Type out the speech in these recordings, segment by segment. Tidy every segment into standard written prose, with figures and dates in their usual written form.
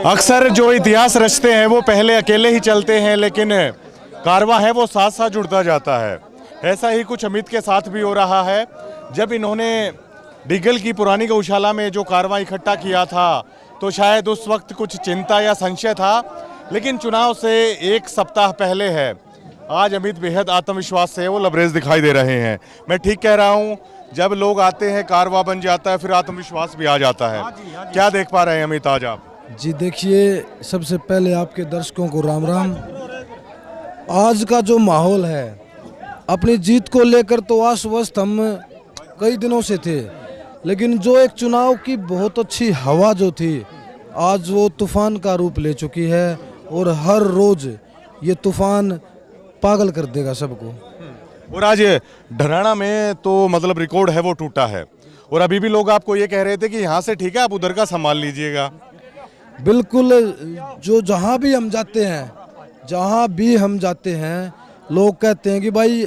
अक्सर जो इतिहास रचते हैं वो पहले अकेले ही चलते हैं, लेकिन कारवां है वो साथ साथ जुड़ता जाता है। ऐसा ही कुछ अमित के साथ भी हो रहा है। जब इन्होंने डिगल की पुरानी गौशाला में जो कारवां इकट्ठा किया था तो शायद उस वक्त कुछ चिंता या संशय था, लेकिन चुनाव से एक सप्ताह पहले है। आज अमित बेहद आत्मविश्वास से वो लबरेज दिखाई दे रहे हैं। मैं ठीक कह रहा हूँ? जब लोग आते हैं कारवां बन जाता है, फिर आत्मविश्वास भी आ जाता है। क्या देख पा रहे हैं अमित आज आप? जी देखिए, सबसे पहले आपके दर्शकों को राम राम। आज का जो माहौल है, अपनी जीत को लेकर तो आश्वस्त हम कई दिनों से थे, लेकिन जो एक चुनाव की बहुत अच्छी हवा जो थी, आज वो तूफान का रूप ले चुकी है और हर रोज ये तूफान पागल कर देगा सबको। और आज ढराना में तो मतलब रिकॉर्ड है वो टूटा है, और अभी भी लोग आपको ये कह रहे थे कि यहाँ से ठीक है, आप उधर का संभाल लीजिएगा। बिल्कुल, जो जहाँ भी हम जाते हैं लोग कहते हैं कि भाई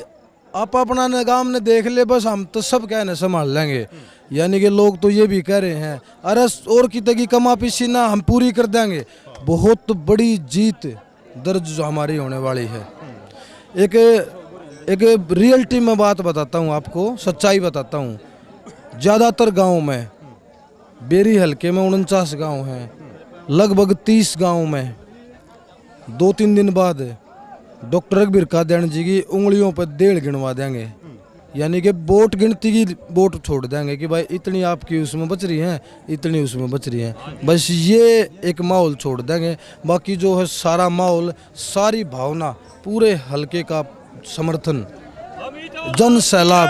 आप अपना निगाम ने देख ले, बस हम तो सब कहने संभाल लेंगे। यानी कि लोग तो ये भी कह रहे हैं, अरे और की तगी कमा पीसी ना, हम पूरी कर देंगे। बहुत बड़ी जीत दर्ज जो हमारी होने वाली है। एक रियलिटी में बात बताता हूँ आपको, सच्चाई बताता हूँ। ज़्यादातर गाँव में, बेरी हलके में 49 गाँव हैं, लगभग 30 गाँव में 2-3 दिन बाद डॉक्टर रघुवीर कादियानी जी की उंगलियों पर 1.5 गिनवा देंगे। यानी कि वोट गिनती की वोट छोड़ देंगे कि भाई इतनी आपकी उसमें बच रही हैं, इतनी उसमें बच रही हैं। बस ये एक माहौल छोड़ देंगे। बाकी जो है सारा माहौल, सारी भावना, पूरे हलके का समर्थन, जन सैलाब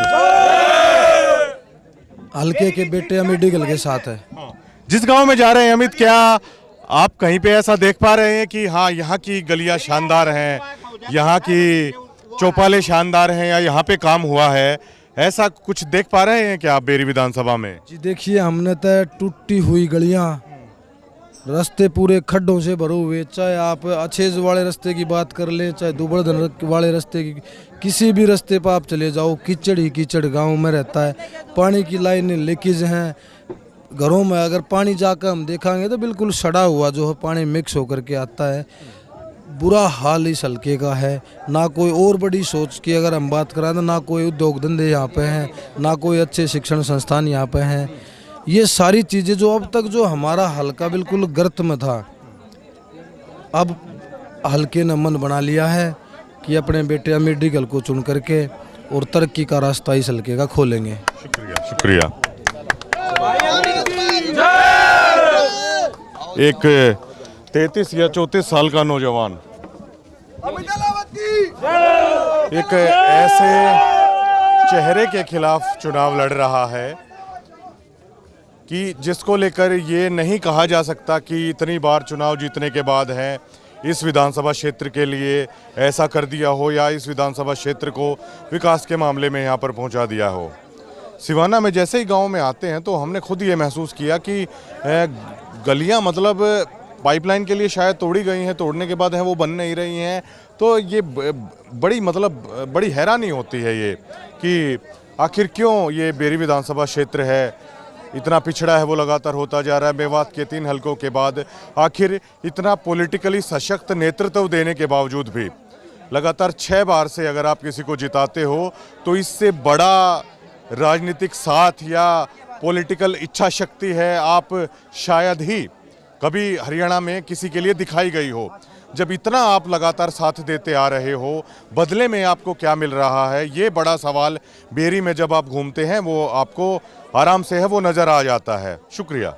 हलके के बेटे अमित डिगल के साथ है। जिस गांव में जा रहे हैं अमित, क्या आप कहीं पे ऐसा देख पा रहे हैं कि हाँ यहाँ की गलियां शानदार हैं, यहाँ की चौपाले शानदार हैं, या यहाँ पे काम हुआ है, ऐसा कुछ देख पा रहे हैं क्या आप बेरी विधानसभा में? जी देखिए, हमने तो टूटी हुई गलियां, रास्ते पूरे खड्डों से भरे हुए, चाहे आप अच्छेज वाले रास्ते की बात कर ले, चाहे दुबड़धन वाले रास्ते की, किसी भी रास्ते पर आप चले जाओ, कीचड़ ही कीचड़ गांव में रहता है। पानी की लाइनें लीकेज हैं घरों में। अगर पानी जाकर हम देखेंगे तो बिल्कुल सड़ा हुआ जो है पानी मिक्स होकर के आता है। बुरा हाल इस हल्के का है। ना कोई और बड़ी सोच की अगर हम बात करें तो ना कोई उद्योग धंधे यहाँ पे हैं, ना कोई अच्छे शिक्षण संस्थान यहाँ पे हैं। ये सारी चीज़ें जो अब तक जो हमारा हल्का बिल्कुल गर्त में था, अब हल्के ने मन बना लिया है कि अपने बेटे अमित डिगल को चुन करके और तरक्की का रास्ता इस हल्के का खोलेंगे। शुक्रिया शुक्रिया। एक 33 या 34 साल का नौजवान एक ऐसे चेहरे के खिलाफ चुनाव लड़ रहा है कि जिसको लेकर ये नहीं कहा जा सकता कि इतनी बार चुनाव जीतने के बाद है इस विधानसभा क्षेत्र के लिए ऐसा कर दिया हो, या इस विधानसभा क्षेत्र को विकास के मामले में यहाँ पर पहुँचा दिया हो। सिवाना में जैसे ही गांव में आते हैं तो हमने खुद ये महसूस किया कि गलियां मतलब पाइपलाइन के लिए शायद तोड़ी गई हैं, तोड़ने के बाद है वो बन नहीं रही हैं। तो ये बड़ी हैरानी होती है ये कि आखिर क्यों ये बेरी विधानसभा क्षेत्र है इतना पिछड़ा है, वो लगातार होता जा रहा है। मेवात के 3 हलकों के बाद आखिर इतना पॉलिटिकली सशक्त नेतृत्व देने के बावजूद भी लगातार 6 बार से अगर आप किसी को जिताते हो तो इससे बड़ा राजनीतिक साथ या पॉलिटिकल इच्छा शक्ति है आप शायद ही कभी हरियाणा में किसी के लिए दिखाई गई हो। जब इतना आप लगातार साथ देते आ रहे हो, बदले में आपको क्या मिल रहा है, ये बड़ा सवाल बेरी में जब आप घूमते हैं वो आपको आराम से है वो नज़र आ जाता है। शुक्रिया।